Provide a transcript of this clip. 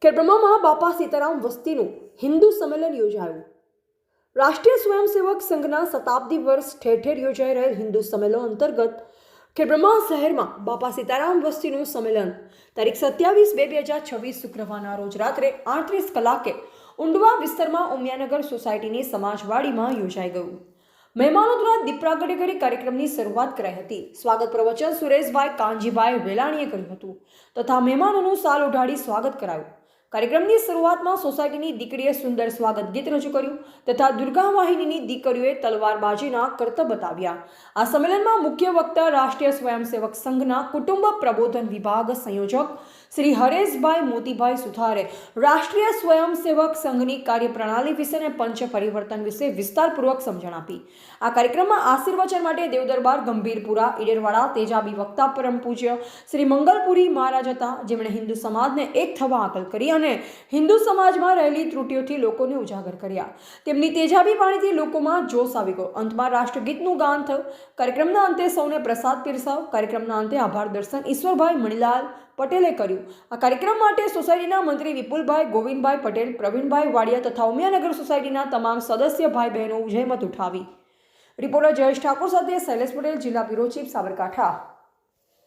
ખેડબ્રહ્મામાં બાપા સીતારામ વસ્તીનું હિન્દુ સંમેલન યોજાયું। રાષ્ટ્રીય સ્વયંસેવક સંઘના શતાબ્દી વર્ષ ઠેર ઠેર યોજાઈ રહેલ હિન્દુ સંમેલન અંતર્ગત ખેડબ્રહ્મા શહેરમાં બાપા સીતારામ વસ્તીનું સંમેલન તારીખ 27/2/2026 શુક્રવારના રોજ રાત્રે 38 કલાકે ઉંડવા વિસ્તારમાં ઉમિયાનગર સોસાયટીની સમાજવાડીમાં યોજાઈ ગયું। મહેમાનો દ્વારા દીપ પ્રાગટ્ય કરી કાર્યક્રમની શરૂઆત કરાઈ હતી। સ્વાગત પ્રવચન સુરેશભાઈ કાનજીભાઈ વેલાણીએ કર્યું હતું તથા મહેમાનોનું શાલ ઓઢાડી સ્વાગત કરાયું। કાર્યક્રમની શરૂઆતમાં સોસાયટીની દીકરીએ સુંદર સ્વાગત ગીત રજૂ કર્યું તથા દુર્ગા વાહિનીની દીકરીઓએ તલવારબાજીના કરતબ બતાવ્યા। આ સંમેલનમાં મુખ્ય વક્તા રાષ્ટ્રીય સ્વયંસેવક સંઘના કુટુંબ પ્રબોધન વિભાગ સંયોજક શ્રી હરેશભાઈ મોતીભાઈ સુથારે રાષ્ટ્રીય સ્વયંસેવક સંઘની કાર્યપ્રણાલી વિશે અને પંચ પરિવર્તન વિશે વિસ્તારપૂર્વક સમજણ આપી। આ કાર્યક્રમમાં આશીર્વચન માટે દેવદરબાર ગંભીરપુરા ઈડરવાડા તેજાબી વક્તા પરમ પૂજ્ય શ્રી મંગલપુરી મહારાજ હતા, જેમણે હિન્દુ સમાજને એક થવા આકલ કરી અને હિન્દુ સમાજમાં રહેલી ત્રુટિઓથી લોકોને ઉજાગર કર્યા। તેમની તેજાબી વાણીથી લોકોમાં જોશ આવી ગયો। અંતમાં રાષ્ટ્રગીતનું ગાન થયું। કાર્યક્રમના અંતે સૌને પ્રસાદ પીરસાવ। કાર્યક્રમના અંતે આભાર દર્શન ઈશ્વરભાઈ મણીલાલ પટેલે કર્યું। આ કાર્યક્રમ માટે સોસાયટીના મંત્રી વિપુલભાઈ, ગોવિંદભાઈ પટેલ, પ્રવીણભાઈ વાડિયા તથા ઉમિયાનગર સોસાયટીના તમામ સદસ્ય ભાઈ બહેનો જહેમત ઉઠાવી। રિપોર્ટર જયેશ ઠાકોર સાથે શૈલેષ પટેલ, જિલ્લા બ્યુરો ચીફ, સાબરકાંઠા।